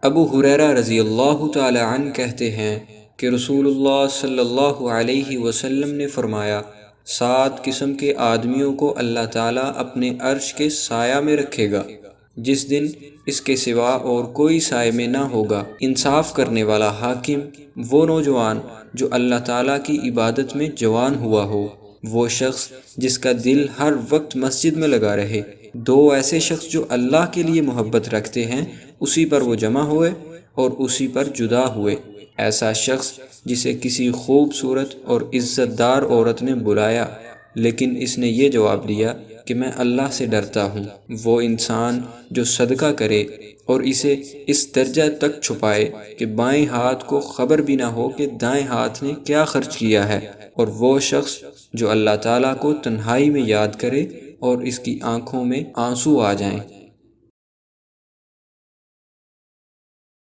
ابو ہریرہ رضی اللہ تعالی عنہ کہتے ہیں کہ رسول اللہ صلی اللہ علیہ وسلم نے فرمایا، 7 قسم کے آدمیوں کو اللہ تعالیٰ اپنے عرش کے سایہ میں رکھے گا جس دن اس کے سوا اور کوئی سائے میں نہ ہوگا: انصاف کرنے والا حاکم، وہ نوجوان جو اللہ تعالیٰ کی عبادت میں جوان ہوا ہو، وہ شخص جس کا دل ہر وقت مسجد میں لگا رہے، 2 ایسے شخص جو اللہ کے لیے محبت رکھتے ہیں، اسی پر وہ جمع ہوئے اور اسی پر جدا ہوئے، ایسا شخص جسے کسی خوبصورت اور عزت دار عورت نے بلایا لیکن اس نے یہ جواب دیا کہ میں اللہ سے ڈرتا ہوں، وہ انسان جو صدقہ کرے اور اسے اس درجہ تک چھپائے کہ بائیں ہاتھ کو خبر بھی نہ ہو کہ دائیں ہاتھ نے کیا خرچ کیا ہے، اور وہ شخص جو اللہ تعالیٰ کو تنہائی میں یاد کرے اور اس کی آنکھوں میں آنسو آ جائیں۔